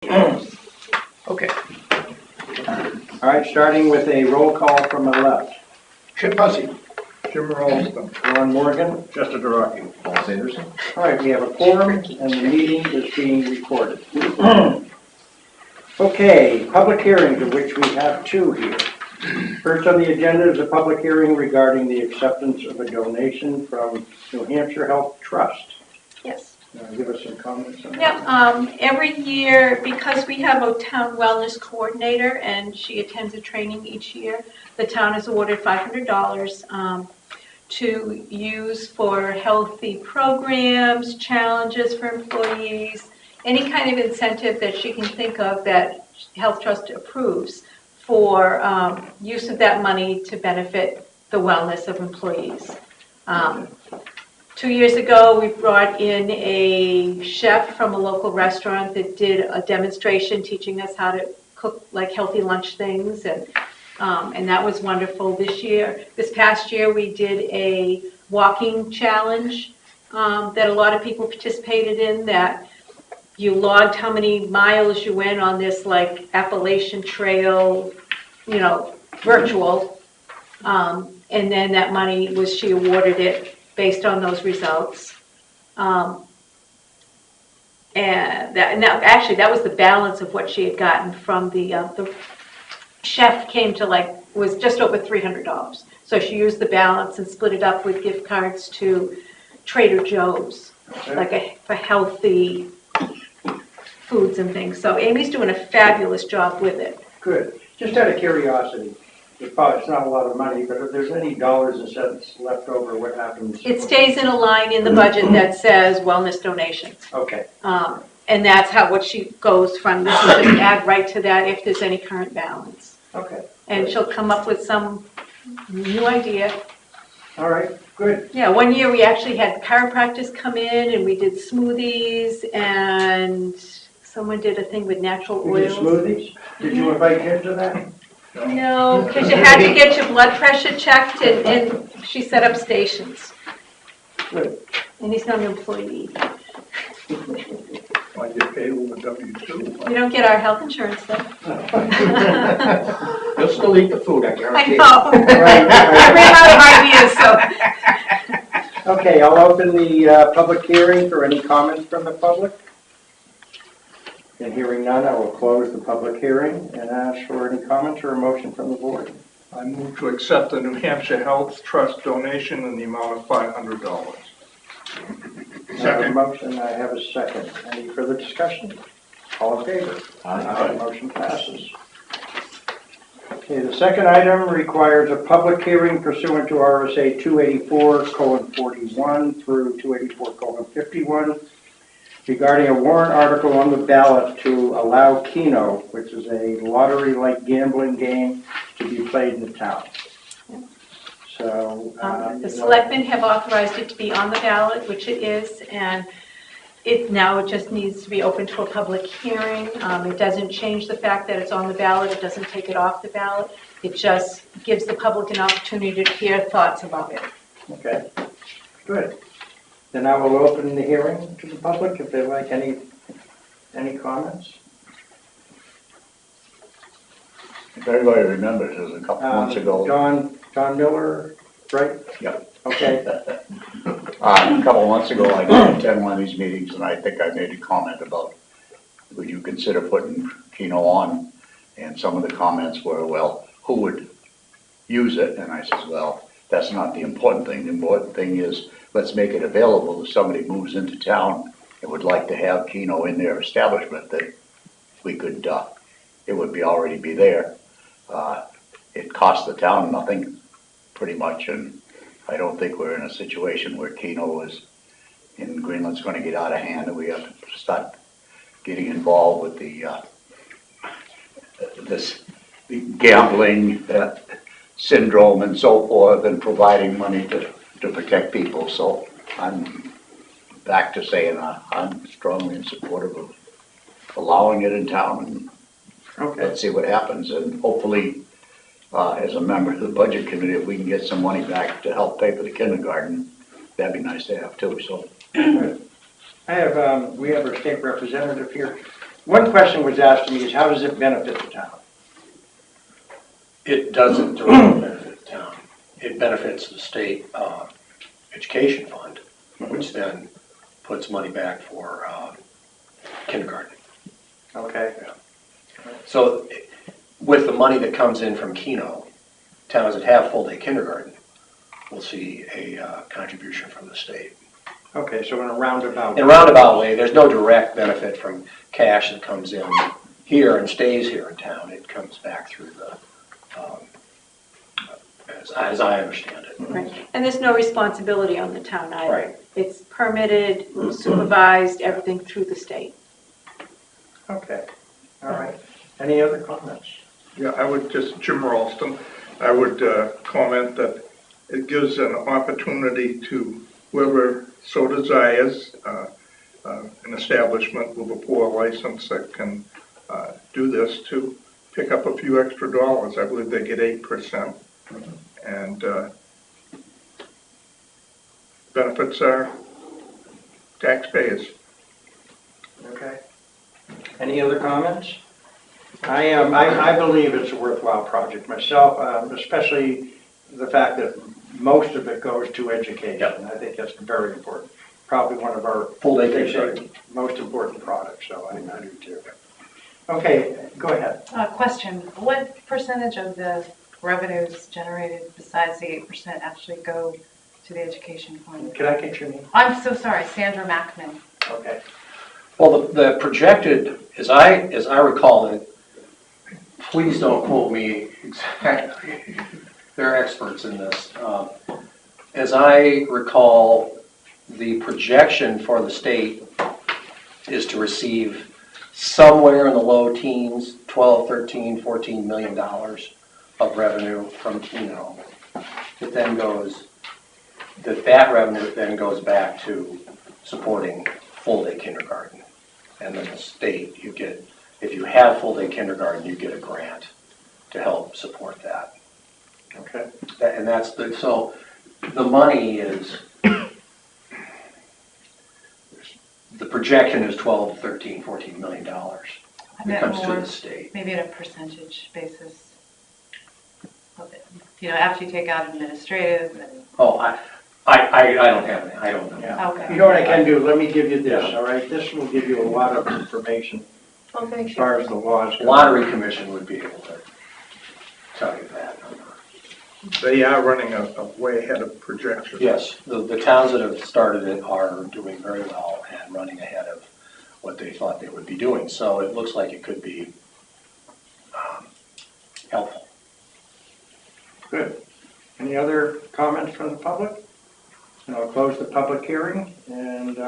Okay. All right, starting with a roll call from my left. Chip Hussey. Jim Rolston. Ron Morgan. Justin Duraki. Paul Sanderson. All right, we have a quorum and the meeting is being recorded. Okay, public hearings, of which we have two here. First on the agenda is a public hearing regarding the acceptance of a donation from New Hampshire Health Trust. Yes. Give us some comments on that. Yep. Every year, because we have a town wellness coordinator and she attends a training each year, the town is awarded $500 to use for healthy programs, challenges for employees, any kind of incentive that she can think of that Health Trust approves for use of that money to benefit the wellness of employees. 2 years ago, we brought in a chef from a local restaurant that did a demonstration teaching us how to cook like healthy lunch things, and that was wonderful. This past year, we did a walking challenge that a lot of people participated in, that you logged how many miles you went on this like Appalachian Trail, virtual, and then that money she awarded it based on those results. And that was the balance of what she had gotten from the chef came to was just over $300. So she used the balance and split it up with gift cards to Trader Joe's, for healthy foods and things. So Amy's doing a fabulous job with it. Good. Just out of curiosity, it's not a lot of money, but if there's any dollars and cents left over, what happens? It stays in a line in the budget that says wellness donations. Okay. And that's what she goes from. This is just add right to that if there's any current balance. Okay. And she'll come up with some new idea. All right, good. Yeah, one year we actually had chiropractors come in and we did smoothies, and someone did a thing with natural We did oils. smoothies. Did you invite him to that? No, because you had to get your blood pressure checked, and she set up stations. Good. And he's not an employee. I get paid with a W-2. You don't get our health insurance though. You'll still eat the food, I I guarantee. know. Right, I ran out of ideas, so. Okay, I'll open the public hearing for any comments from the public. And hearing none, I will close the public hearing and ask for any comments or a motion from the board. I move to accept the New Hampshire Health Trust donation in the amount of $500. I have a motion, I have a second. Any further discussion? All in favor? Aye. Motion passes. Okay, the second item requires a public hearing pursuant to RSA 284:41 through 284:51 regarding a warrant article on the ballot to allow Keno, which is a lottery-like gambling game, to be played in the town. So, The selectmen have authorized it to be on the ballot, which it is, and it just needs to be open to a public hearing. It doesn't change the fact that it's on the ballot. It doesn't take it off the ballot. It just gives the public an opportunity to hear thoughts about it. Okay, good. Then I will open the hearing to the public if they'd like any comments. If everybody remembers, it was a couple months ago. John Miller, right? Yep. Okay, A couple of months ago, I did attend one of these meetings, and I think I made a comment about, would you consider putting Keno on? And some of the comments were, well, who would use it? And I said, well, that's not the important thing. The important thing is, let's make it available if somebody moves into town and would like to have Keno in their establishment, that we could, it would already be there. It costs the town nothing, pretty much, and I don't think we're in a situation where Keno in Greenland's going to get out of hand, and we have to start getting involved with the gambling syndrome and so forth, and providing money to protect people. So I'm back to saying I'm strongly in support of allowing it in town, and let's see what happens. And hopefully, as a member of the budget committee, if we can get some money back to help pay for the kindergarten, that'd be nice to have too. So we have our state representative here. One question was asked to me is how does it benefit the town? It doesn't directly benefit the town. It benefits the state education fund, which then puts money back for kindergarten. Okay. So with the money that comes in from Keno, towns that have full-day kindergarten will see a contribution from the state. Okay, so in a roundabout. In a roundabout way, there's no direct benefit from cash that comes in here and stays here in town. It comes back through the, as I understand it. Right. And there's no responsibility on the town either. Right. It's permitted, supervised, everything through the state. Okay, all right. Any other comments? Yeah, I would just, Jim Ralston, I would comment that it gives an opportunity to whoever so desires, an establishment with a pour license that can do this, to pick up a few extra dollars. I believe they get 8%. And benefits are taxpayers. Okay. Any other comments? I believe it's a worthwhile project myself, especially the fact that most of it goes to education. Yep. I think that's very important. Probably one of our Full-day they say, kindergarten. most important products, so I do too. Okay, go ahead. Question, what percentage of the revenues generated besides the 8% actually go to the education fund? Can I get your name? I'm so sorry, Sandra Mackman. Okay. Well, the projected, as I recall it, please don't quote me exactly, they're experts in this. As I recall, the projection for the state is to receive somewhere in the low teens, 12, 13, 14 million dollars of revenue from Keno. It then goes, that revenue then goes back to supporting full-day kindergarten. And then the state, you get, if you have full-day kindergarten, you get a grant to help support that. Okay. And that's so the money is, the projection is 12, 13, 14 million dollars. I It meant comes to more, the state. maybe at a percentage basis of it. You know, after you take out administrative and, Oh, I don't have any, I don't know. Yeah. okay. You know what I can do? Let me give you this, Yeah. all right? This will give you a lot of information Well, as thank you. far as the laws go. Lottery Commission would be able to tell you that number. They are running a way ahead of projections. Yes, the towns that have started it are doing very well and running ahead of what they thought they would be doing. So it looks like it could be helpful. Good. Any other comments from the public? And I'll close the public hearing, and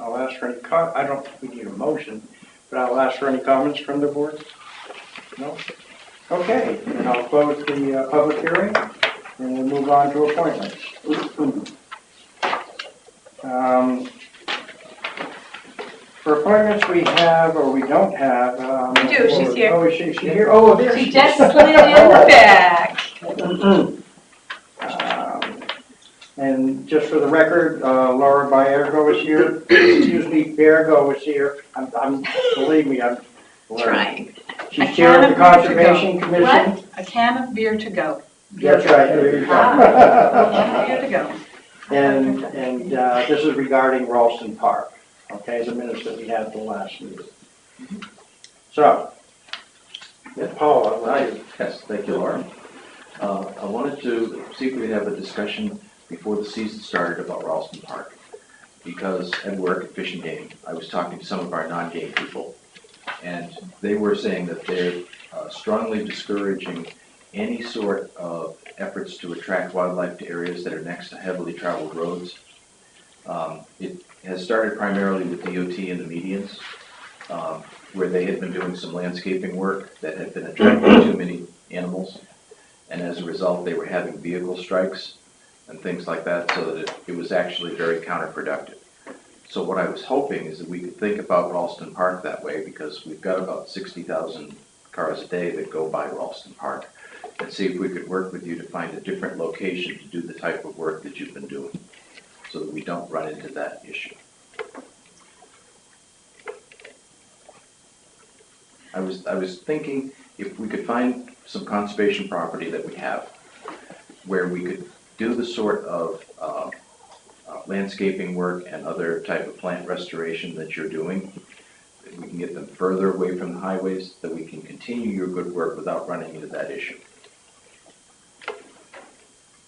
I'll ask for any I don't think we need a motion, but I'll ask for any comments from the board. No? Okay, and I'll close the public hearing, and we'll move on to appointments. For appointments we have, or we don't have. We do, she's here. Oh, is she here? Oh, there She she just is. slid in the back. And just for the record, Laura Baergo is here. Excuse me, Baergo is here. Believe me, I'm learning. Trying. She's chair of the Conservation Commission. What? A can of beer to go. That's right, there you Beer go. to go. And this is regarding Ralston Park, okay, the minutes that we had the last meeting. So, Paula, right? Yes, thank you, Laura. I wanted to see if we could have a discussion before the season started about Ralston Park. Because at work at Fish and Game, I was talking to some of our non-game people, and they were saying that they're strongly discouraging any sort of efforts to attract wildlife to areas that are next to heavily traveled roads. It has started primarily with DOT and the medians, where they had been doing some landscaping work that had been attracting too many animals. And as a result, they were having vehicle strikes and things like that, so that it was actually very counterproductive. So what I was hoping is that we could think about Ralston Park that way, because we've got about 60,000 cars a day that go by Ralston Park, and see if we could work with you to find a different location to do the type of work that you've been doing, so that we don't run into that issue. I was thinking if we could find some conservation property that we have, where we could do the sort of landscaping work and other type of plant restoration that you're doing, that we can get them further away from the highways, that we can continue your good work without running into that issue.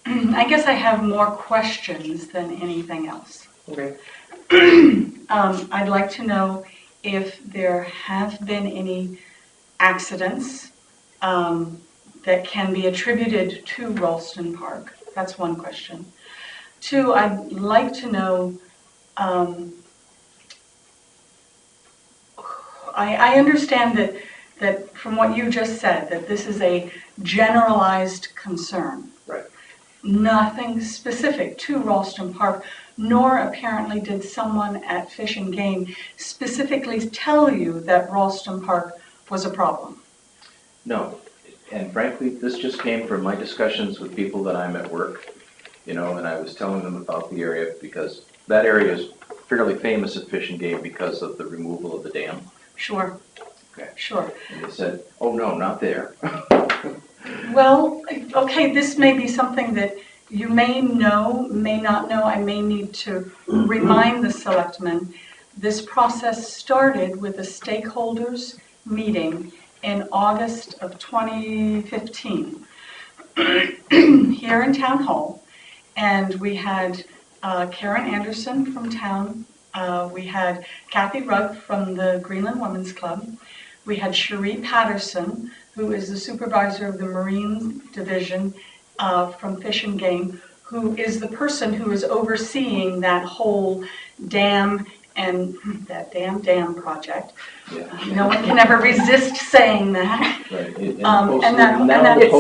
I guess I have more questions than anything else. Okay. I'd like to know if there have been any accidents that can be attributed to Ralston Park. That's one question. Two, I'd like to know, I understand that from what you just said, that this is a generalized concern. Right. Nothing specific to Ralston Park, nor apparently did someone at Fish and Game specifically tell you that Ralston Park was a problem. No, and frankly, this just came from my discussions with people that I'm at work, and I was telling them about the area because that area is fairly famous at Fish and Game because of the removal of the dam. Sure. Okay. Sure. And they said, oh no, not there. Well, okay, this may be something that you may know, may not know. I may need to remind the selectmen. This process started with a stakeholders meeting in August of 2015 here in Town Hall. And we had Karen Anderson from town. We had Kathy Rugg from the Greenland Women's Club. We had Cherie Patterson, who is the supervisor of the Marine Division from Fish and Game, who is the person who is overseeing that whole dam and that dam project. Yeah. No one can ever resist saying that. Right. It's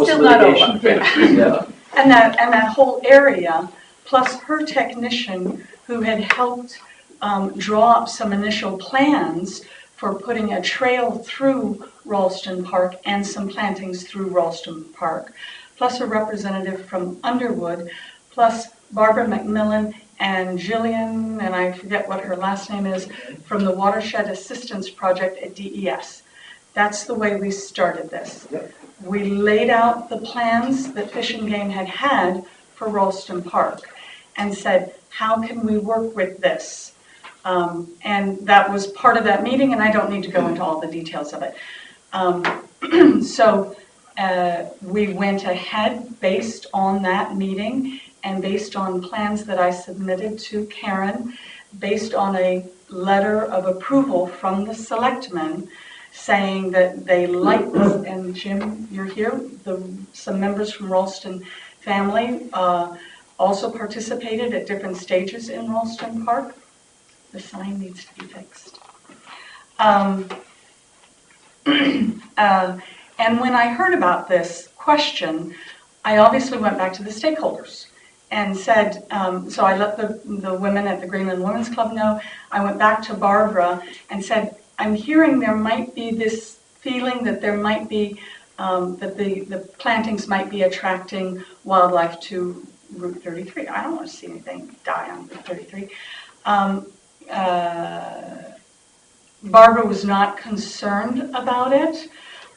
still not over. Yeah. And that whole area, plus her technician who had helped draw up some initial plans for putting a trail through Ralston Park and some plantings through Ralston Park, plus a representative from Underwood, plus Barbara McMillan and Jillian, and I forget what her last name is, from the Watershed Assistance Project at DES. That's the way we started this. Yep. We laid out the plans that Fish and Game had for Ralston Park and said, how can we work with this? And that was part of that meeting, and I don't need to go into all the details of it. So we went ahead based on that meeting and based on plans that I submitted to Karen, based on a letter of approval from the selectmen saying that they liked this, and Jim, you're here, some members from Ralston family also participated at different stages in Ralston Park. The sign needs to be fixed. And when I heard about this question, I obviously went back to the stakeholders and said, so I let the women at the Greenland Women's Club know. I went back to Barbara and said, I'm hearing there might be this feeling that there might be, that the plantings might be attracting wildlife to Route 33. I don't want to see anything die on Route 33. Barbara was not concerned about it.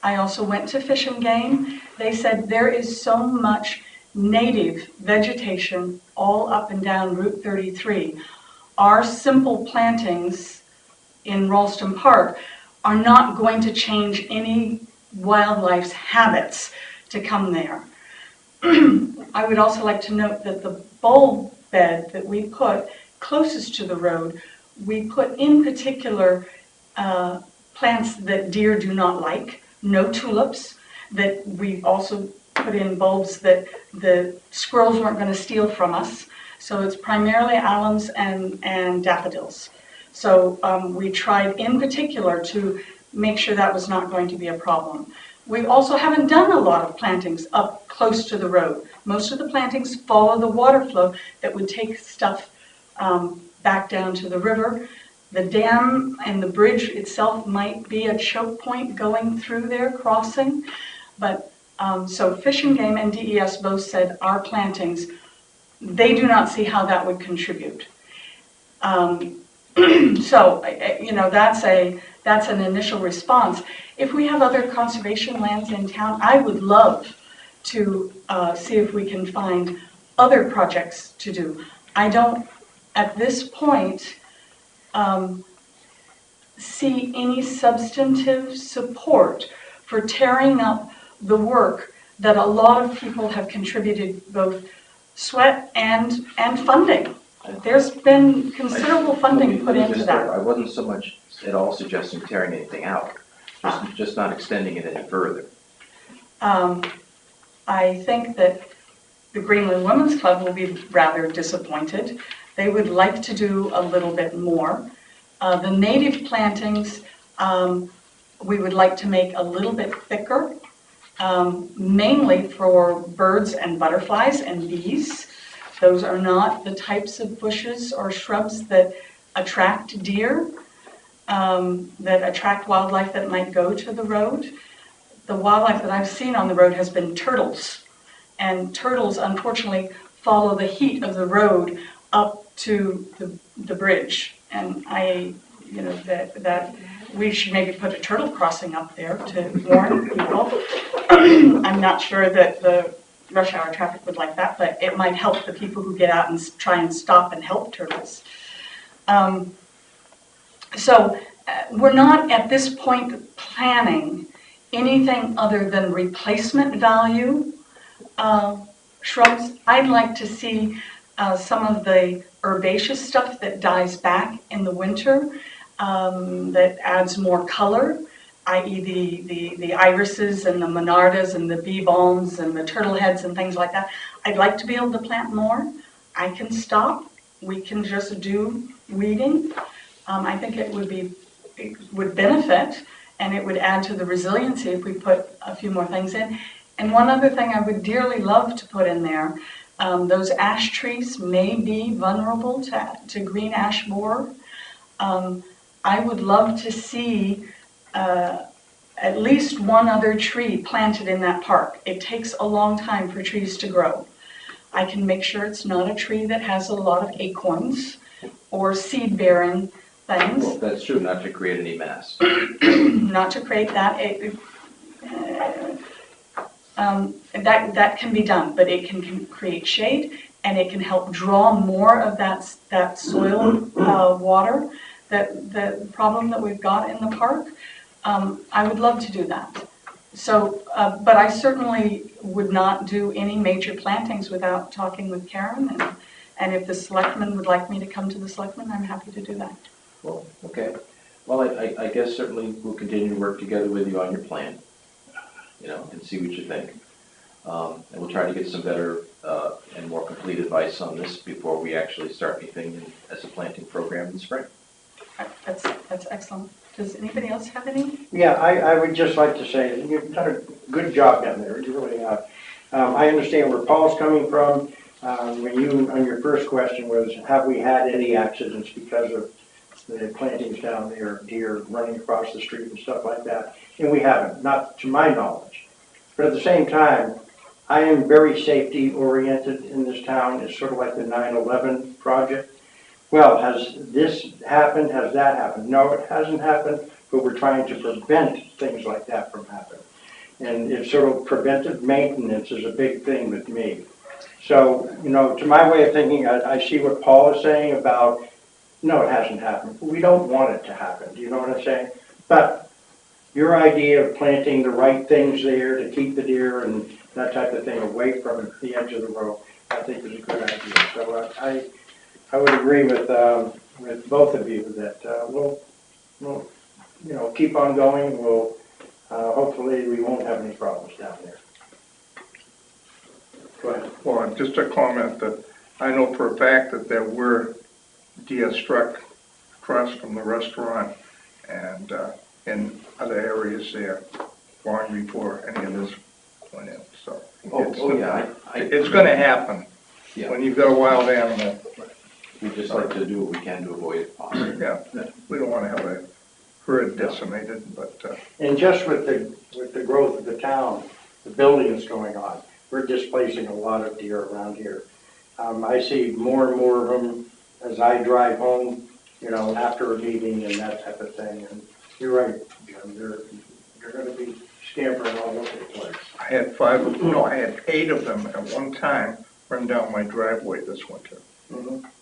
I also went to Fish and Game. They said there is so much native vegetation all up and down Route 33. Our simple plantings in Ralston Park are not going to change any wildlife's habits to come there. I would also like to note that the bulb bed that we put closest to the road, we put in particular plants that deer do not like, no tulips, that we also put in bulbs that the squirrels weren't going to steal from us. So it's primarily alums and daffodils. So we tried in particular to make sure that was not going to be a problem. We also haven't done a lot of plantings up close to the road. Most of the plantings follow the water flow that would take stuff back down to the river. The dam and the bridge itself might be a choke point going through there, crossing. But so Fish and Game and DES both said our plantings, they do not see how that would contribute. So, you know, that's an initial response. if we have other conservation lands in town, I would love to see if we can find other projects to do. I don't, at this point, see any substantive support for tearing up the work that a lot of people have contributed both sweat and funding. There's been considerable funding put into that. I wasn't so much at all suggesting tearing anything out, just not extending it any further. I think that the Greenland Women's Club will be rather disappointed. They would like to do a little bit more. The native plantings, we would like to make a little bit thicker, mainly for birds and butterflies and bees. Those are not the types of bushes or shrubs that attract deer, that attract wildlife that might go to the road. The wildlife that I've seen on the road has been turtles. And turtles, unfortunately, follow the heat of the road up to the bridge. And that we should maybe put a turtle crossing up there to warn people. I'm not sure that the rush hour traffic would like that, but it might help the people who get out and try and stop and help turtles. So we're not at this point planning anything other than replacement value shrubs. I'd like to see some of the herbaceous stuff that dies back in the winter, that adds more color, i.e. the irises and the monardas and the bee balms and the turtle heads and things like that. I'd like to be able to plant more. I can stop. We can just do weeding. I think it would benefit, and it would add to the resiliency if we put a few more things in. And one other thing I would dearly love to put in there, those ash trees may be vulnerable to green ash borer. I would love to see at least one other tree planted in that park. It takes a long time for trees to grow. I can make sure it's not a tree that has a lot of acorns or seed-bearing things. Well, that's true, not to create any mass. Not to create that. That can be done, but it can create shade, and it can help draw more of that soil water, the problem that we've got in the park. I would love to do that. So, but I certainly would not do any major plantings without talking with Karen, and if the selectmen would like me to come to the selectmen, I'm happy to do that. Well, okay. Well, I guess certainly we'll continue to work together with you on your plan, and see what you think. And we'll try to get some better and more complete advice on this before we actually start anything as a planting program in the spring. That's excellent. Does anybody else have any? Yeah, I would just like to say, you've done a good job down there, you really have. I understand where Paul's coming from. When you, on your first question was, have we had any accidents because of the plantings down there, deer running across the street and stuff like that? And we haven't, not to my knowledge. But at the same time, I am very safety oriented in this town. It's sort of like the 9/11 project. Well, has this happened? Has that happened? No, it hasn't happened, but we're trying to prevent things like that from happening. And it's sort of preventive maintenance is a big thing with me. So, to my way of thinking, I see what Paul is saying about, no, it hasn't happened. We don't want it to happen. Do you know what I'm saying? But your idea of planting the right things there to keep the deer and that type of thing away from the edge of the road, I think is a good idea. So I would agree with both of you that we'll keep on going. We'll hopefully we won't have any problems down there. Go ahead. Well, just a comment that I know for a fact that there were deer struck across from the restaurant and in other areas there long before any of this went in. So it's going to happen. Yeah. When you've got a wild animal. We just like to do what we can to avoid it. Yeah, we don't want to have a herd decimated, but. And just with the growth of the town, the building that's going on, we're displacing a lot of deer around here. I see more and more of them as I drive home, after a meeting and that type of thing. And you're right, Jim, you're gonna be scampering all over the place. I had 8 of them at one time run down my driveway this winter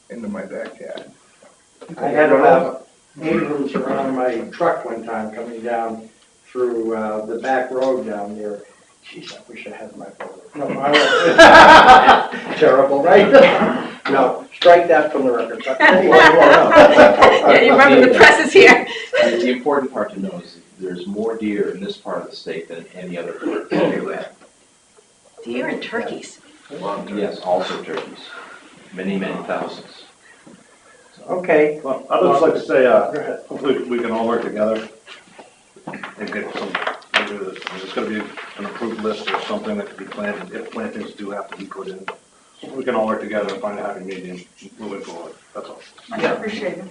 into my backyard. I had about 8 of them surround my truck one time coming down through the back road down there. Jeez, I wish I had my photo. No, I won't. Terrible, right? No, strike that from the record. But anyway, Yeah, you remember the press is here. The important part to know is that there's more deer in this part of the state than any other part everywhere. Deer and turkeys. Yes, also turkeys, many, many thousands. Okay, Well, I'd just like to say, go ahead. hopefully we can all work together and get some, maybe there's gonna be an approved list or something that could be planted, if plantings do have to be put in. We can all work together and find a happy medium moving forward, that's all. I appreciate it.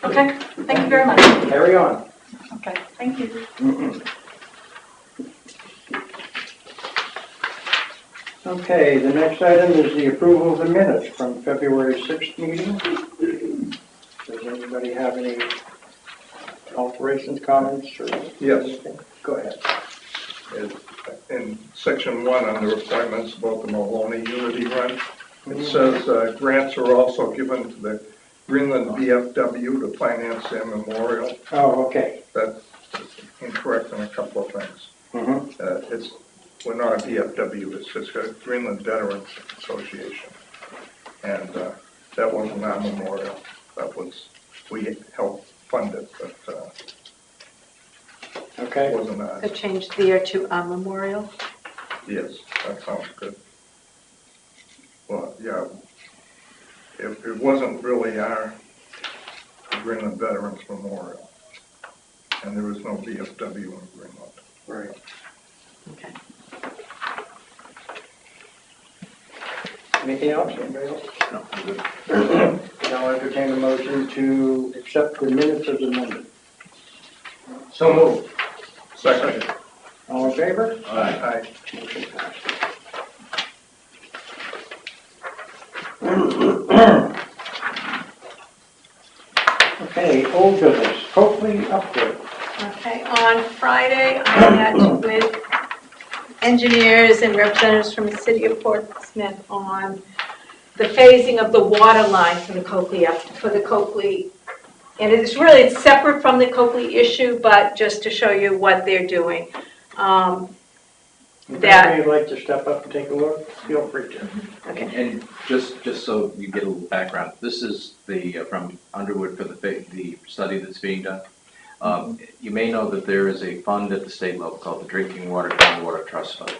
Okay, thank you very much. Carry on. Okay, thank you. Okay, the next item is the approval of the minutes from February 6th meeting. Does anybody have any alterations, comments, or? Yes. anything? Go ahead. In section 1 under appointments about the Maloney Unity Run, it says grants are also given to the Greenland VFW to finance their memorial. Oh, okay. That's incorrect in a couple of things. We're not a VFW, it's just a Greenland Veterans Association. And that wasn't our memorial. That was, we helped fund it, but Okay. it wasn't ours. So change there to a memorial. Yes, that sounds good. Well, yeah, it wasn't really our Greenland Veterans Memorial, and there is no VFW in Greenland. Right. Okay. Anything else? Anybody else? No, I'm good. Now I'll entertain a motion to accept the minutes as amended. So moved. Second. All in favor? Aye. Motion passed. Okay, old business, Coakley update. Okay, on Friday, I met with engineers and representatives from the city of Portsmouth on the phasing of the water line for the Coakley, and it's separate from the Coakley issue, but just to show you what they're doing. If anybody would like to step up and take a look, feel free to. Okay. And just so you get a little background, this is from Underwood for the study that's being done. You may know that there is a fund at the state level called the Drinking Water Groundwater Trust Fund,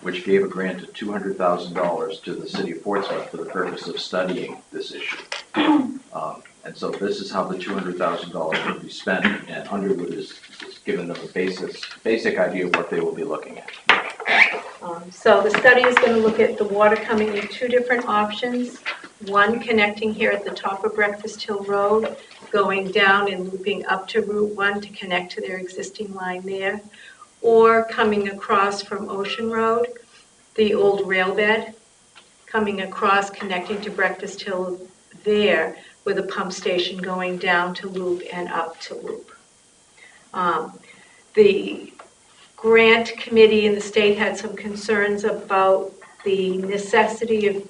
which gave a grant of $200,000 to the city of Portsmouth for the purpose of studying this issue. And so this is how the $200,000 will be spent, and Underwood is giving them a basic idea of what they will be looking at. So the study is going to look at the water coming in 2 different options. One connecting here at the top of Breakfast Hill Road, going down and looping up to Route 1 to connect to their existing line there, or coming across from Ocean Road, the old rail bed, coming across, connecting to Breakfast Hill there, with a pump station going down to Loop and up to Loop. The grant committee in the state had some concerns about the necessity of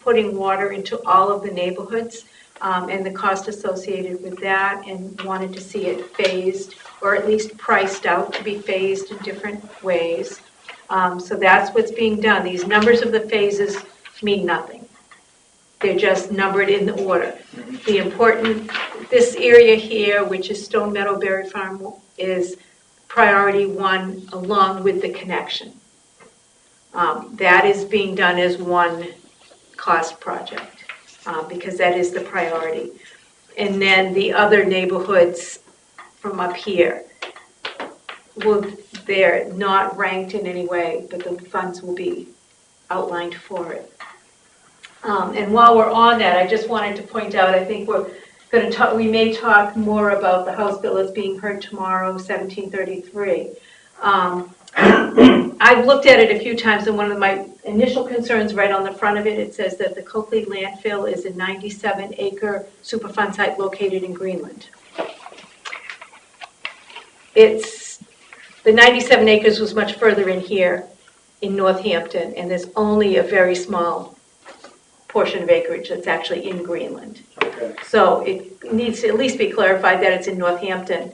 putting water into all of the neighborhoods and the cost associated with that, and wanted to see it phased, or at least priced out to be phased in different ways. So that's what's being done. These numbers of the phases mean nothing. They're just numbered in the order. The important, this area here, which is Stone Meadow Berry Farm, is priority 1 along with the connection. That is being done as one cost project because that is the priority. And then the other neighborhoods from up here, they're not ranked in any way, but the funds will be outlined for it. And while we're on that, I just wanted to point out, I think we may talk more about the House bill that's being heard tomorrow, 1733. I've looked at it a few times, and one of my initial concerns right on the front of it, it says that the Coakley landfill is a 97-acre Superfund site located in Greenland. It's the 97 acres was much further in here in Northampton, and there's only a very small portion of acreage that's actually in Greenland. Okay. So it needs to at least be clarified that it's in Northampton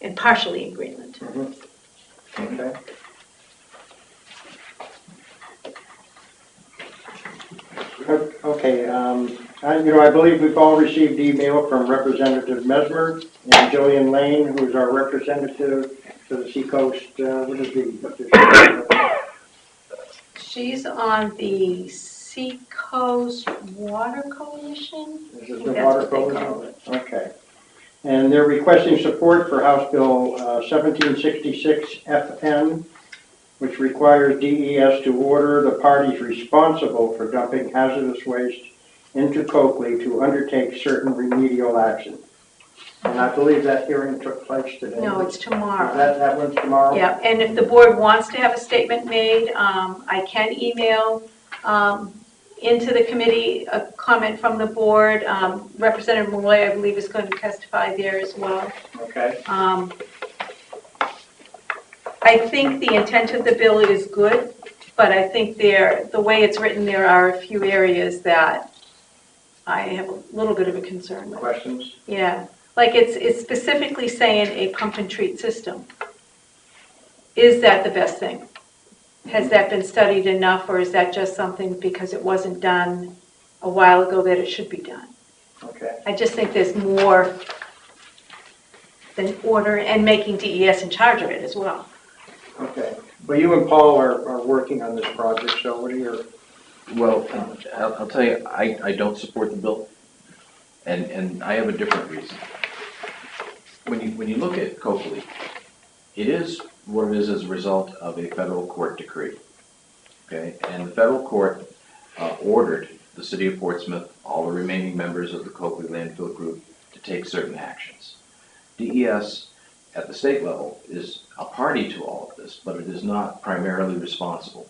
and partially in Greenland. Okay. Okay, I believe we've all received email from Representative Mesmer and Jillian Lane, who is our representative to the Seacoast, what's the She's on the Seacoast Water Coalition. Is it I think the that's Water what they call Coalition? Okay. And they're requesting support for House Bill 1766 FN, which requires DES to order the parties responsible for dumping hazardous waste into Coakley to undertake certain remedial action. And I believe that hearing took place today. No, it's tomorrow. That one's tomorrow? Yeah, and if the board wants to have a statement made, I can email into the committee a comment from the board. Representative Malloy, I believe, is going to testify there as well. Okay. I think the intent of the bill is good, but I think the way it's written, there are a few areas that I have a little bit of a concern with. Questions? Yeah, like it's specifically saying a pump and treat system. Is that the best thing? Has that been studied enough, or is that just something because it wasn't done a while ago that it should be done? Okay. I just think there's more than order and making DES in charge of it as well. Okay. Well, you and Paul are working on this project, so what are your... Well, I'll tell you, I don't support the bill, and I have a different reason. When you look at Coakley, it is what it is as a result of a federal court decree, okay? And the federal court ordered the city of Portsmouth, all the remaining members of the Coakley Landfill Group, to take certain actions. DES at the state level is a party to all of this, but it is not primarily responsible.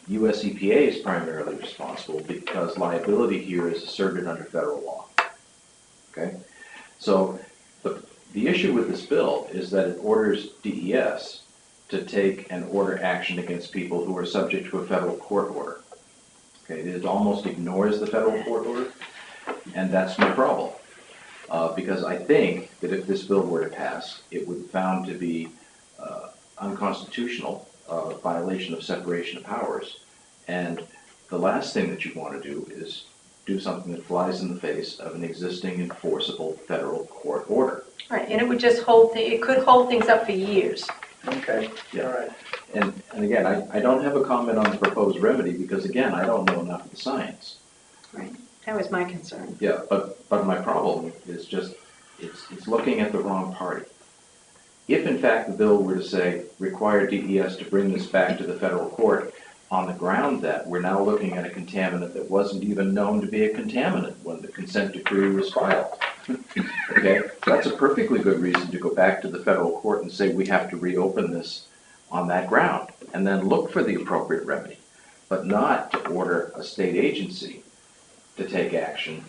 US EPA is primarily responsible because liability here is asserted under federal law. Okay? So the issue with this bill is that it orders DES to take and order action against people who are subject to a federal court order. Okay? It almost ignores the federal court order, and that's my problem. Because I think that if this bill were to pass, it would be found to be unconstitutional, violation of separation of powers. And the last thing that you want to do is do something that flies in the face of an existing enforceable federal court order. Right, and it would just it could hold things up for years. Okay. Yeah. All right. And again, I don't have a comment on the proposed remedy because, again, I don't know enough of the science. Right, that was my concern. Yeah, but my problem is just, it's looking at the wrong party. If in fact the bill were to say, require DES to bring this back to the federal court on the ground that we're now looking at a contaminant that wasn't even known to be a contaminant when the consent decree was filed. Okay, that's a perfectly good reason to go back to the federal court and say we have to reopen this on that ground and then look for the appropriate remedy, but not to order a state agency to take action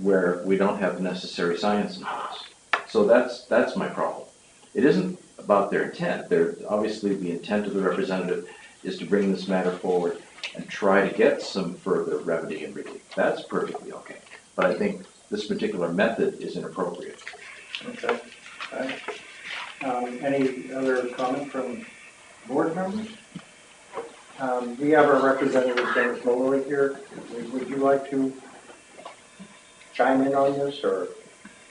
where we don't have the necessary science in place. So that's my problem. It isn't about their intent. Obviously the intent of the representative is to bring this matter forward and try to get some further remedy and relief. That's perfectly okay. But I think this particular method is inappropriate. Okay. All right. Any other comment from board members? We have our representative, Dennis Malloy, here. Would you like to chime in on this, or?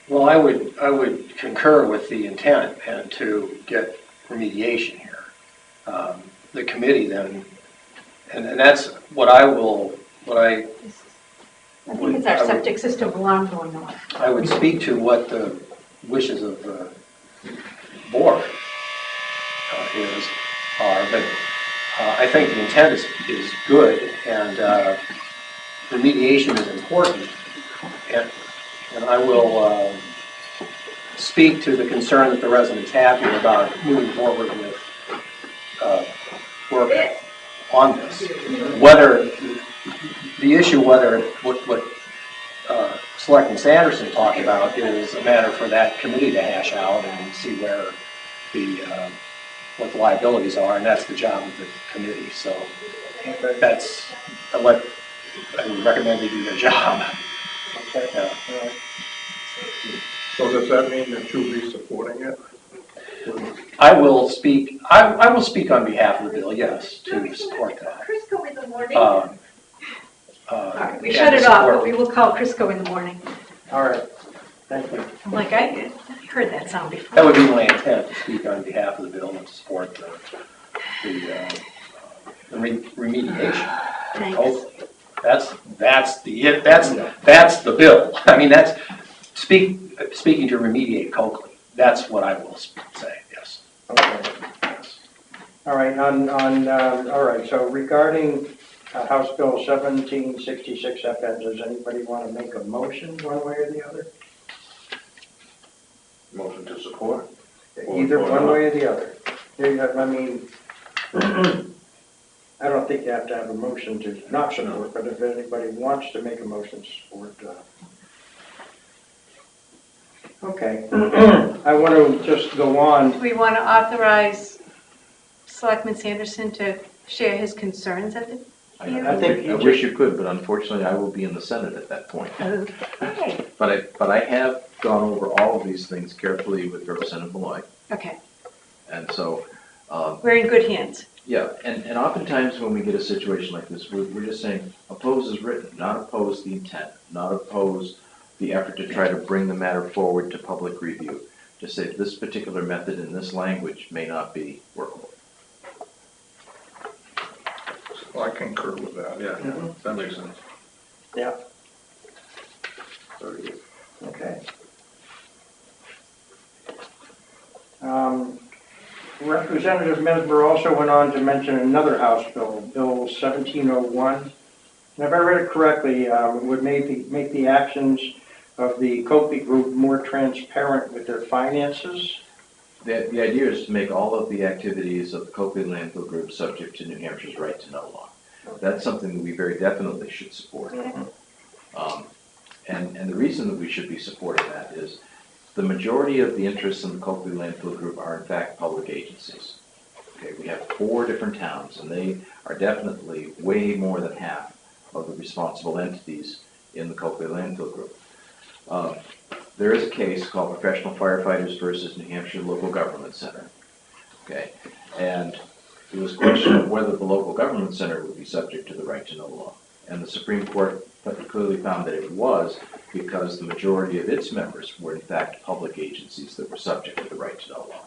Well, I would concur with the intent and to get remediation here. The committee then, and that's what I think it's our septic system alarm going off. I would speak to what the wishes of the board are, but I think the intent is good, and remediation is important, and I will speak to the concern that the residents have here about moving forward with work on this. Whether what Selectman Sanderson talked about is a matter for that committee to hash out and see where what the liabilities are, and that's the job of the committee, so Okay. that's, I would recommend they do their job. Okay. Yeah. All right. So does that mean that you'll be supporting it? I will speak on behalf of the bill, yes, to support that. Crisco in the morning. Um, All right, we and shut to it off, support- but we will call Crisco in the morning. All right, thank you. I'm like, I heard that sound before. That would be my intent, to speak on behalf of the bill and to support the remediation. Thanks. Hopefully. That's the bill. I mean, that's, speaking to remediate Coakley, that's what I will say, yes. Okay. All right, all right, so regarding House Bill 1766 FN, does anybody want to make a motion one way or the other? Motion to support? Either one way or the other. I mean, I don't think you have to have a motion to not support, but if anybody wants to make a motion to support. Okay, I want to just go on. Do we want to authorize Selectman Sanderson to share his concerns at the I think I wish you could, but unfortunately, I will be in the Senate at that point. Okay. But I have gone over all of these things carefully with Representative Malloy, Okay, and so, we're in good hands. yeah, and oftentimes when we get a situation like this, we're just saying, oppose is written, not oppose the intent, not oppose the effort to try to bring the matter forward to public review. Just say this particular method in this language may not be workable. Well, I concur with that. Yeah, that makes sense. Yeah, Very good. okay. Representative Mesmer also went on to mention another House bill, Bill 1701. And if I read it correctly, it would make the actions of the Coakley Group more transparent with their finances. The idea is to make all of the activities of the Coakley Landfill Group subject to New Hampshire's right to know law. That's something that we very definitely should support. And the reason that we should be supporting that is the majority of the interests in the Coakley Landfill Group are in fact public agencies. Okay, we have 4 different towns, and they are definitely way more than half of the responsible entities in the Coakley Landfill Group. There is a case called Professional Firefighters versus New Hampshire Local Government Center. Okay, and it was a question of whether the local government center would be subject to the right to know law. And the Supreme Court clearly found that it was, because the majority of its members were in fact public agencies that were subject to the right to know law.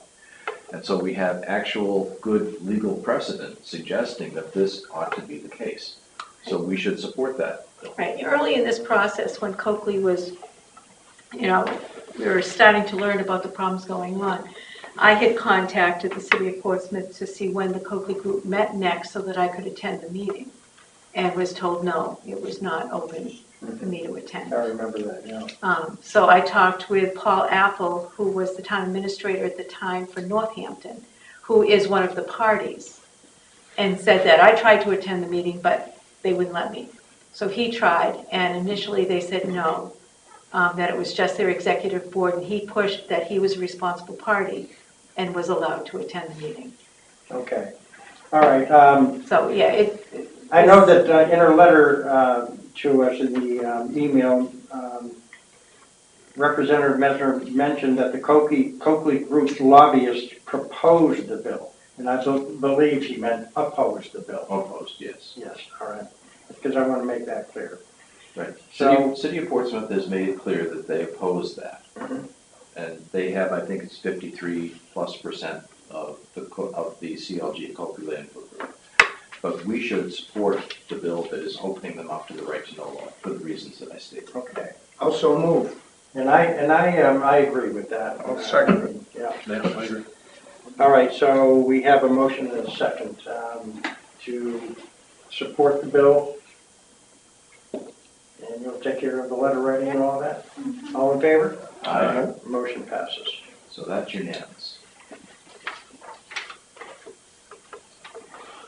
And so we have actual good legal precedent suggesting that this ought to be the case. So we should support that bill. Right, early in this process, when Coakley was, we were starting to learn about the problems going on, I had contacted the city of Portsmouth to see when the Coakley Group met next so that I could attend the meeting, and was told no, it was not open for me to attend. I remember that, yeah. So I talked with Paul Apple, who was the town administrator at the time for Northampton, who is one of the parties, and said that I tried to attend the meeting, but they wouldn't let me. So he tried, and initially they said no, that it was just their executive board, and he pushed that he was a responsible party and was allowed to attend the meeting. Okay, all right. So, yeah, I know that in her letter to us in the email, Representative Mesmer mentioned that the Coakley Group's lobbyists proposed the bill, and I believe she meant opposed the bill. Opposed, yes. Yes, all right, because I want to make that clear. Right. So- City of Portsmouth has made it clear that they oppose that. Mhm. And they have, I think it's 53+% of the CLG, Coakley Landfill Group. But we should support the bill that is opening them up to the right to know law for the reasons that I stated. Okay, Also move. and I agree with that. I'll second Yeah. Yeah, I agree. All right, so we have a motion and a second to support the bill. And you'll take care of the letter writing and all that? All in favor? Aye. Motion passes. So that's unanimous.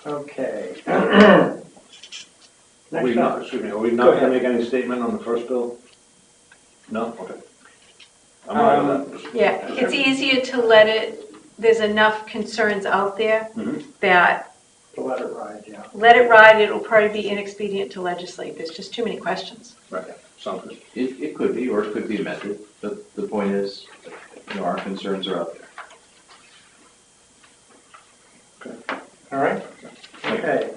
Okay. Are we Next not, up. excuse me, are we Go not ahead. gonna make any statement on the first bill? No? Okay. I'm all right with that. yeah, it's easier to let it there's enough concerns out there that To let it ride, yeah. let it ride, it'll probably be inexpedient to legislate. There's just too many questions. Right, sounds good. It could be, or it could be amended, but the point is, our concerns are out there. All right? Okay.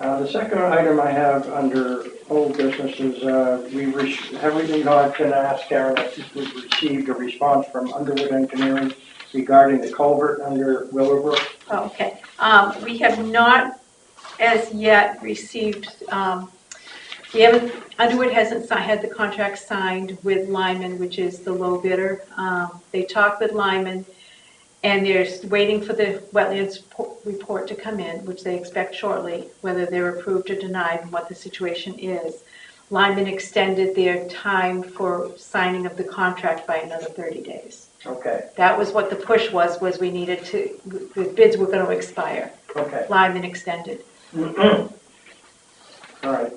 The second item I have under old business is, I was gonna ask Karen if we've received a response from Underwood Engineering regarding the culvert under Willowbrook. Oh, okay. We have not as yet received, Underwood hasn't had the contract signed with Lyman, which is the low bidder. They talked with Lyman, and they're waiting for the wetlands report to come in, which they expect shortly, whether they're approved or denied and what the situation is. Lyman extended their time for signing of the contract by another 30 days. Okay, That was what the push was we needed to, the bids were going to expire. okay. Lyman extended. All right.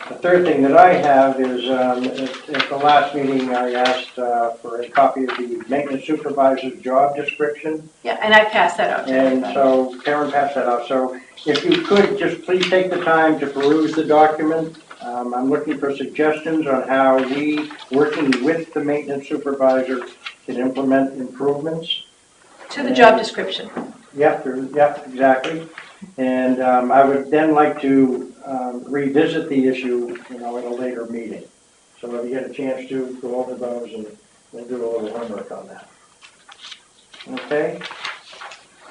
The third thing that I have is, at the last meeting, I asked for a copy of the maintenance supervisor's job description. Yeah, and I passed that out to And everybody. so Karen passed that out. So if you could, just please take the time to peruse the document. I'm looking for suggestions on how we, working with the maintenance supervisor, can implement improvements. To the job description. Yep, exactly. And I would then like to revisit the issue, at a later meeting. So if you get a chance to go over those, and we'll do a little homework on that. Okay?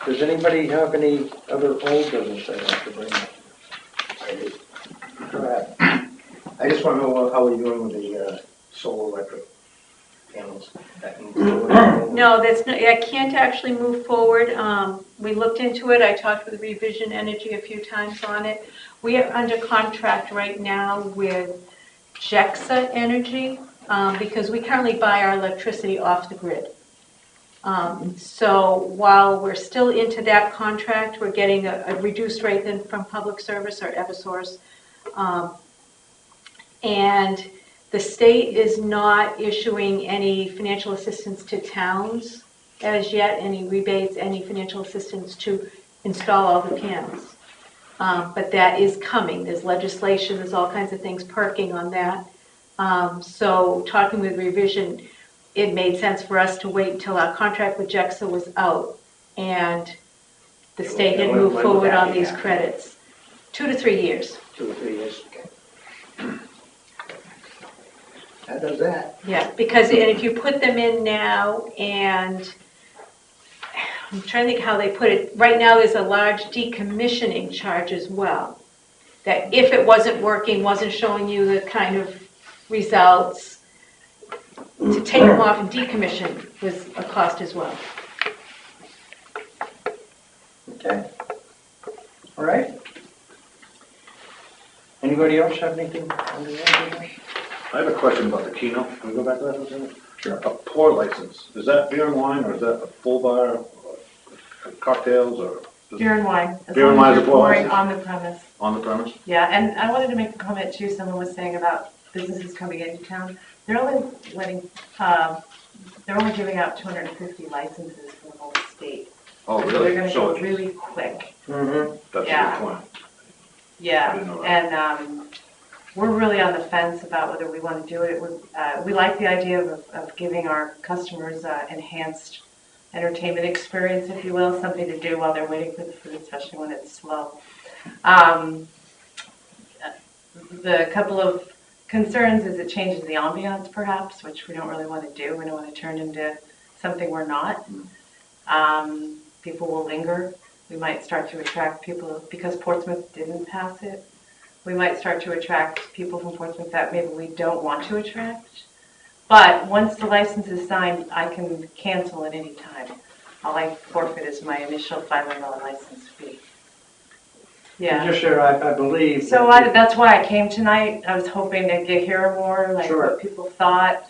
Does anybody have any other old business they'd like to bring up? Go ahead. I just want to know how we're doing with the solar electric panels. No, I can't actually move forward. We looked into it. I talked with Revision Energy a few times on it. We are under contract right now with JEXA Energy because we currently buy our electricity off the grid. So while we're still into that contract, we're getting a reduced rate than from Public Service or Eversource. And the state is not issuing any financial assistance to towns as yet, any rebates, any financial assistance to install all the panels. But that is coming. There's legislation, there's all kinds of things perking on that. So talking with Revision, it made sense for us to wait until our contract with JEXA was out and the state had moved forward on these credits. 2 to 3 years. 2 or 3 years, okay. That does that. Yeah, because if you put them in now and I'm trying to think how they put it. Right now, there's a large decommissioning charge as well. That if it wasn't working, wasn't showing you the kind of results, to take them off and decommission was a cost as well. Okay. All right. Anybody else have anything on the end? I have a question about the Keno. Can we go back to that for a second? Sure. A pour license, is that beer and wine, or is that a full bar, cocktails, or? Beer and wine. As Beer and long wine as is you're a pour pouring license. on the premise. On the premise? Yeah, and I wanted to make a comment too, someone was saying about businesses coming into town. They're only giving out 250 licenses for the whole state. Oh, So they're really? gonna So go really quick. Mm-hmm. that's a Yeah. good point. I Yeah, didn't know that. and we're really on the fence about whether we want to do it. We like the idea of giving our customers enhanced entertainment experience, if you will, something to do while they're waiting for the food, especially when it's slow. The couple of concerns is it changes the ambiance perhaps, which we don't really want to do. We don't want to turn into something we're not. People will linger. We might start to attract people, because Portsmouth didn't pass it, we might start to attract people from Portsmouth that maybe we don't want to attract. But once the license is signed, I can cancel at any time. All I forfeit is my initial $500 license fee. Yeah. Just so I believe. So that's why I came tonight. I was hoping to hear more, like Sure. what people thought,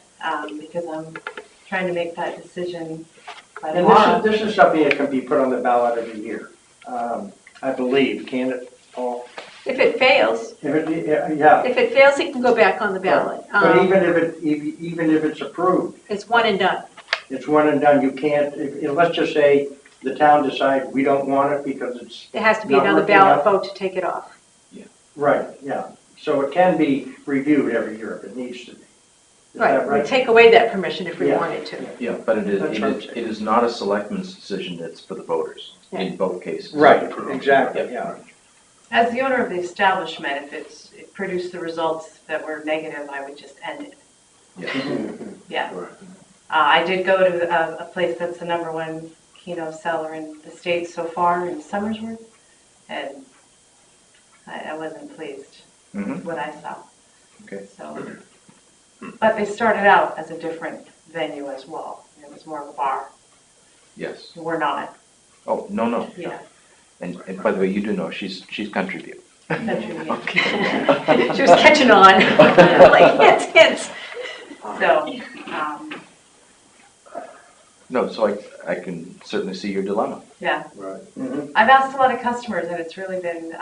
because I'm trying to make that decision by And tomorrow. this is something that can be put on the ballot every year, I believe, can it, Paul? If it fails, Yeah, if it fails, it can go back on the ballot. but even if it's approved, It's one and done. It's one and done. You can't, let's just say the town decides we don't want it because it's, There has to be Not another working ballot out. vote to take it off. right, yeah. So it can be reviewed every year if it needs to be. Is that Right, we take away that permission if we Yeah. wanted to. Yeah, but it That's what I'm is, it is not a selectman's decision, it's for the voters in both cases. Right, exactly, yeah. As the owner of the establishment, if it produced the results that were negative, I would just end it. Yeah. I did go to a place that's the #1 Keno seller in the state so far in Somersworth, and I wasn't pleased with Mhm. what I saw. Okay. So, but they started out as a different venue as well. It was more of a bar. Yes. We're not. Oh, no. Yeah. And by the way, you do know, she's Country View. Country View. She was catching on, like hints. So, No, so I can certainly see your dilemma. yeah. Right. Mhm. I've asked a lot of customers, and it's really been,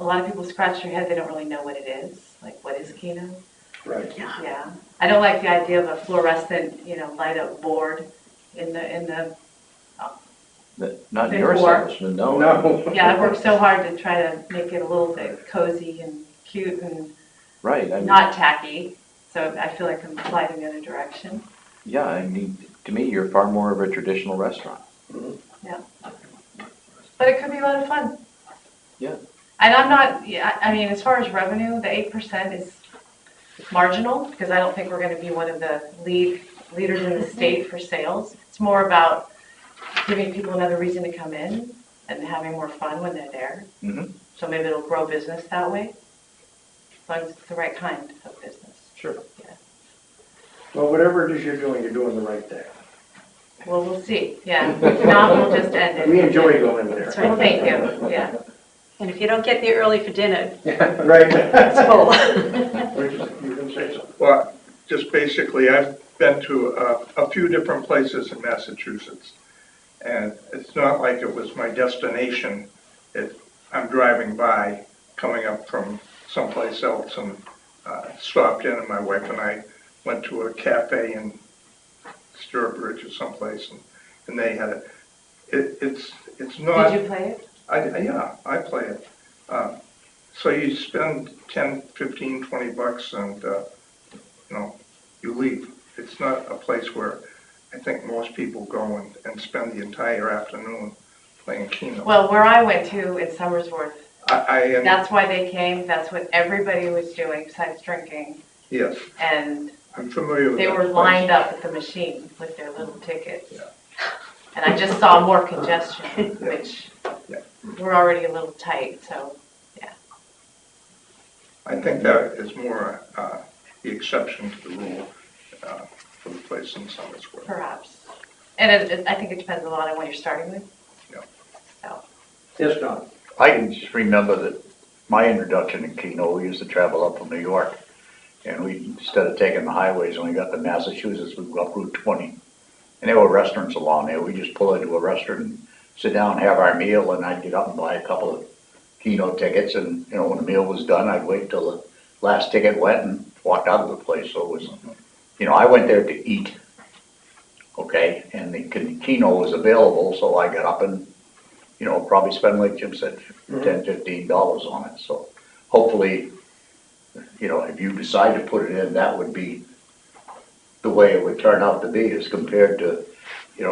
a lot of people scratch their head, they don't really know what it is. Like, what is Keno? Right. Yeah. I don't like the idea of a fluorescent, light up board in the, Not in your Before. establishment, no. No. yeah, I worked so hard to try to make it a little bit cozy and cute and Right, I mean, not tacky. So I feel like I'm sliding the other direction. yeah, I mean, to me, you're far more of a traditional restaurant. But it could be a lot of fun. Yeah. And I'm not, I mean, as far as revenue, the 8% is marginal, because I don't think we're gonna be one of the leaders in the state for sales. It's more about giving people another reason to come in and having more fun when they're there. Mhm. So maybe it'll grow business that way, as long as it's the right kind of business. Sure. Well, whatever it is you're doing the right thing. Well, we'll see, yeah. If not, we'll just end it. We enjoy going there. That's right. Well, thank you, yeah. And if you don't get there early for dinner, Right. it's full. You can say so. Well, just basically, I've been to a few different places in Massachusetts, and it's not like it was my destination. I'm driving by, coming up from someplace else, and stopped in, and my wife and I went to a cafe in Sturbridge or someplace, and they had it's not. Did you play it? Yeah, I play it. So you spend 10, 15, 20 bucks and, you leave. It's not a place where I think most people go and spend the entire afternoon playing Keno. Well, where I went to in Somersworth, I that's why they came, that's what everybody was doing besides drinking. yes, And I'm familiar with they that were place. lined up at the machine with their little tickets. Yeah. And I just saw more congestion, which Yeah. we're already a little tight, so, I think that is more the exception to the rule for the place in Somersworth. perhaps. And I think it depends a lot on what you're starting with. Yeah. So, Yes, Don. I can just remember that my introduction in Keno, we used to travel up from New York, and we, instead of taking the highways, when we got to Massachusetts, we'd go up Route 20. And there were restaurants along there. We just pull into a restaurant and sit down and have our meal, and I'd get up and buy a couple of Keno tickets, and, when the meal was done, I'd wait till the last ticket went and walked out of the place. So it was, I went there to eat, okay? And the Keno was available, so I got up and, probably spend, like Jim said, $10, $15 on it. So hopefully, if you decide to put it in, that would be the way it would turn out to be as compared to,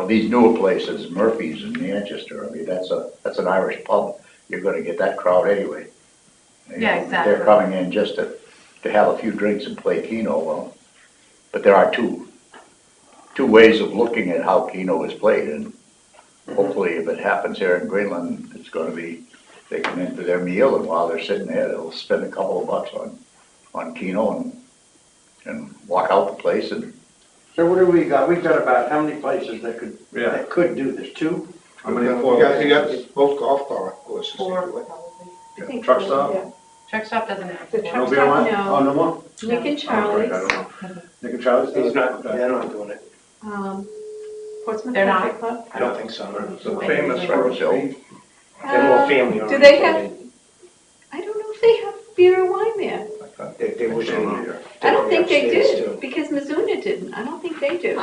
these newer places, Murphy's in Manchester. I mean, that's an Irish pub. You're gonna get that crowd anyway. Yeah, exactly. They're coming in just to have a few drinks and play Keno. Well, but there are two ways of looking at how Keno is played, and hopefully if it happens here in Greenland, it's gonna be, they come in for their meal, and while they're sitting there, they'll spend a couple of bucks on Keno and walk out the place. And So what do we got? We've got about how many places that could do this? 2? How many? You got both golf courses. 4 probably. I think Truck so, stop? yeah. Truck stop doesn't have The 4. truck No beer wine? stop, Oh, no. no more? Nick and Charlie's, I don't know. Nick and Charlie's? He's not, they're not doing it. Portsmouth They're not. Country Club. I don't think so. It's a famous roast beef. They're more family Do they have, oriented. I don't know if they have beer or wine there. They would. I don't think they upstairs, did, too. because Mizuna didn't. I don't think they do.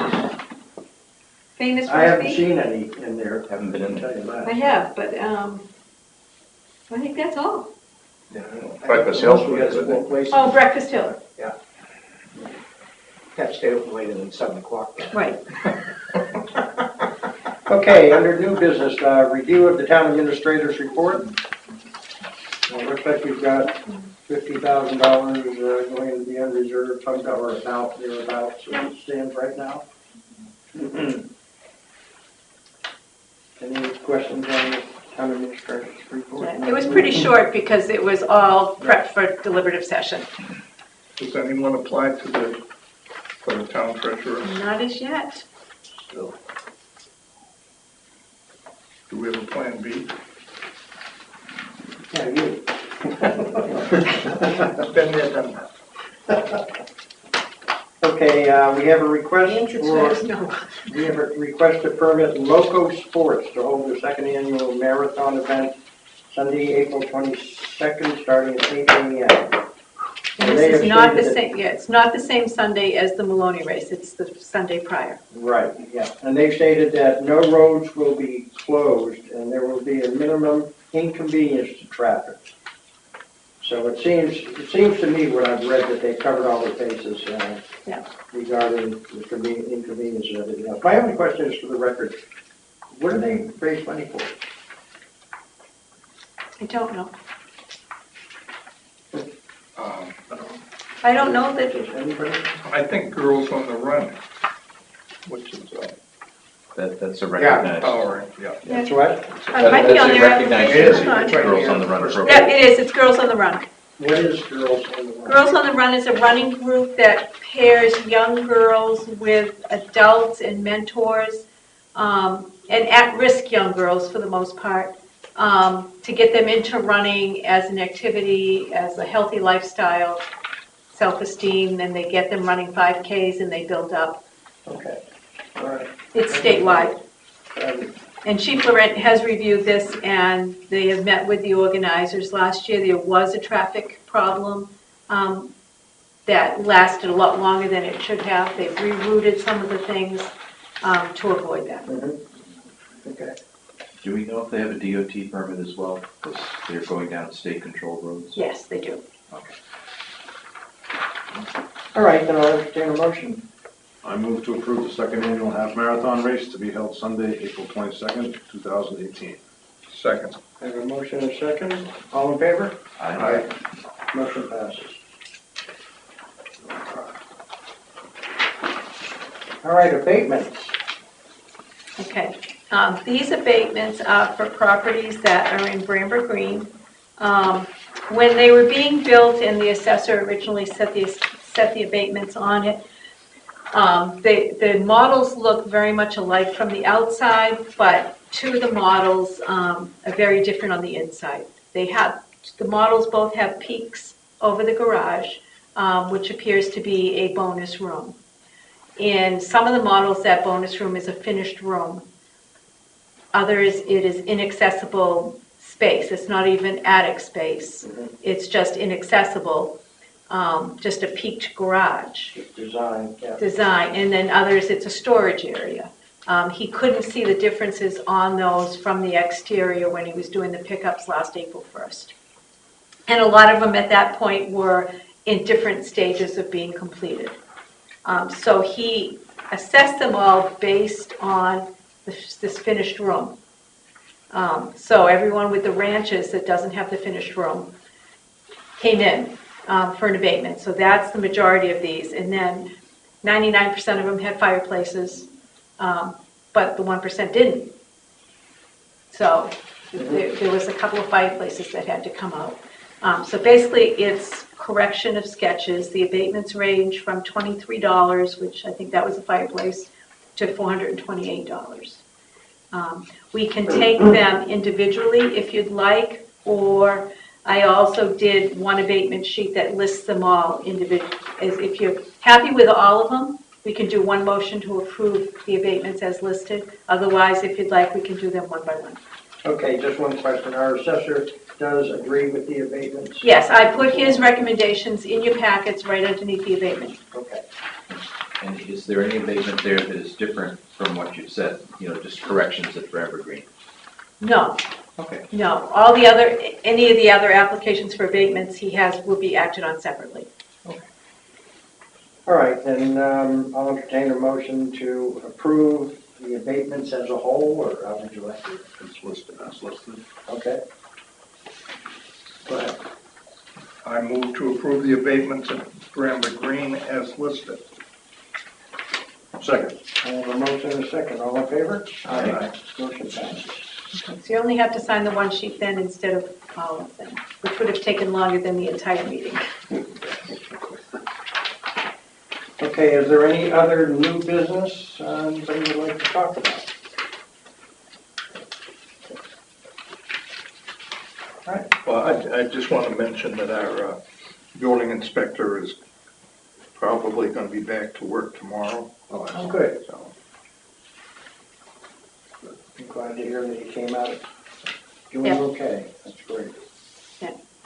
Famous I haven't roast beef? seen any in there, Haven't been in I'll tell you that. I have, but, I think that's all. Yeah, I don't- Breakfast Hill, We got isn't some it? more places. Oh, Breakfast Hill, Have to stay open later than 7 o'clock. right. Okay, under new business, review of the town administrator's report. It looks like we've got $50,000 going into the unreserved fund, or about, thereabouts, as it stands right now. Any questions on the town administrator's report? It was pretty short because it was all prepped for deliberative session. Does anyone apply for the town treasurer? Not as yet. Do we have a plan B? Yeah, you. Been there, done that. Okay, we have a request for, No. we have a request to permit Loco Sports to hold their second annual marathon event Sunday, April 22nd, starting at 8 a.m. And They this is have not the stated same, yeah, it's not the same Sunday as the Maloney race, it's the Sunday prior. Right, yeah, and they've stated that no roads will be closed and there will be a minimum inconvenience to traffic. So it seems to me, what I've read, that they covered all the bases Yeah. regarding the inconvenience and everything else. My only question is for the record, what do they raise money for? I don't know. Um, I don't know that, Does anybody? I think Girls on the Run, which is That's a Yeah. recognized. powering, yeah. That's what? it might be on That's a their recognized application. charity. Hold on. It's right Girls here. on the Run program. Yeah, it is, it's Girls on the Run. What is Girls on the Run? Girls on the Run is a running group that pairs young girls with adults and mentors, and at-risk young girls for the most part, to get them into running as an activity, as a healthy lifestyle, self-esteem, and they get them running 5Ks and they build up. Okay, all right. It's statewide. Um, And Chief Laurent has reviewed this, and they have met with the organizers. Last year, there was a traffic problem that lasted a lot longer than it should have. They've rerouted some of the things to avoid that. Okay. Do we know if they have a DOT permit as well? Because they're going down state-controlled roads. Yes, they do. Okay. All right, then I'll entertain a motion. I move to approve the second annual half marathon race to be held Sunday, April 22nd, 2018. Second. I have a motion and a second. All in favor? Aye. Motion passes. All right, abatements. Okay. These abatements are for properties that are in Bramber Green. When they were being built and the assessor originally set the abatements on it, the models look very much alike from the outside, but two of the models are very different on the inside. The models both have peaks over the garage, which appears to be a bonus room. In some of the models, that bonus room is a finished room. Others, it is inaccessible space. It's not even attic space. It's just inaccessible, just a peaked garage Design, yeah. design. And then others, it's a storage area. He couldn't see the differences on those from the exterior when he was doing the pickups last April 1st. And a lot of them at that point were in different stages of being completed. So he assessed them all based on this finished room. So everyone with the ranches that doesn't have the finished room came in for an abatement. So that's the majority of these. And then 99% of them had fireplaces, but the 1% didn't. So there was a couple of fireplaces that had to come out. So basically, it's correction of sketches. The abatements range from $23, which I think that was a fireplace, to $428. We can take them individually if you'd like, or I also did one abatement sheet that lists them all individually. If you're happy with all of them, we can do one motion to approve the abatements as listed. Otherwise, if you'd like, we can do them one by one. Okay, just one question. Our assessor does agree with the abatements? Yes, I put his recommendations in your packets right underneath the abatement. Okay. And is there any abatement there that is different from what you said, just corrections for Evergreen? No, Okay. no, any of the other applications for abatements he has will be acted on separately. All right, then I'll entertain a motion to approve the abatements as a whole, or how would you like to? It's listed, that's listed. Okay. Go ahead. I move to approve the abatements for Evergreen as listed. Second. I have a motion and a second. All in favor? Aye. Motion passes. So you only have to sign the one sheet then instead of all of them, which would have taken longer than the entire meeting. Okay, is there any other new business anybody would like to talk about? All right. Well, I just want to mention that our building inspector is probably going to be back to work tomorrow. Oh, good. So, I'm glad to hear that he came out doing Yeah. okay. That's great.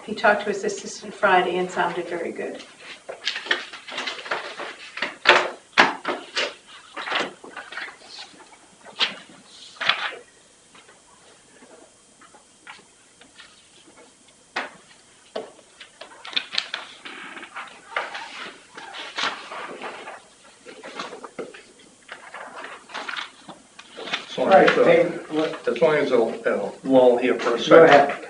He talked to his assistant Friday and sounded very good. as long Right, as, Dave, what- as long as I'll lull here for a Go second. ahead.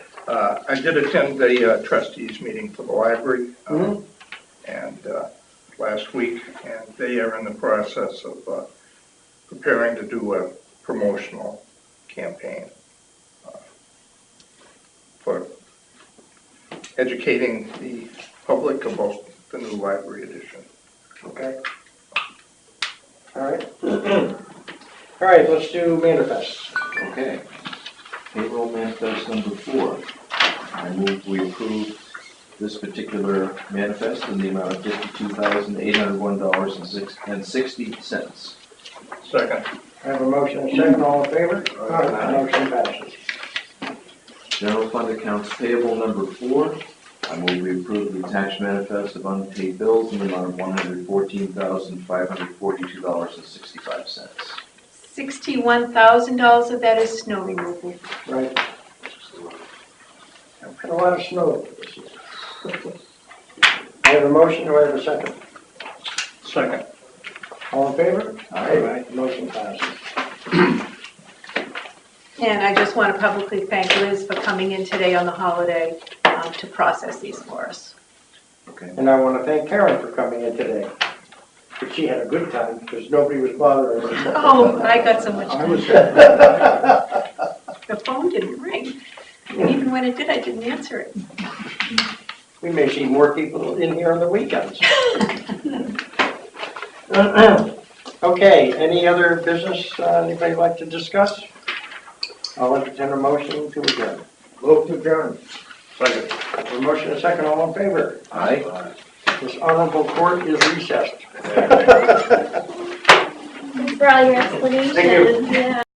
I did attend the trustees meeting for the library Mhm. and last week, and they are in the process of preparing to do a promotional campaign for educating the public about the new library edition. Okay. All right. All right, let's do manifests. Okay. Payroll manifest number 4. I move we approve this particular manifest in the amount of $52,801.60. Second. I have a motion and a second. All in favor? Aye. Motion passes. General fund accounts payable number 4. I move we approve the attached manifest of unpaid bills in the amount of $114,542.65. $61,000 of that is snow removal. Right. I've had a lot of snow this year. I have a motion. Do I have a second? Second. All in favor? Aye. Motion passes. And I just want to publicly thank Liz for coming in today on the holiday to process these for us. Okay. And I want to thank Karen for coming in today. But she had a good time because nobody was bothering her. Oh, I got so much I done. was- The phone didn't ring. And even when it did, I didn't answer it. We may see more people in here on the weekends. Okay, any other business anybody like to discuss? I'll entertain a motion to adjourn. Move to adjourn. Second. A motion and a second, all in favor? Aye. This honorable court is recessed. Thanks for all your explanations. Thank you. Yeah.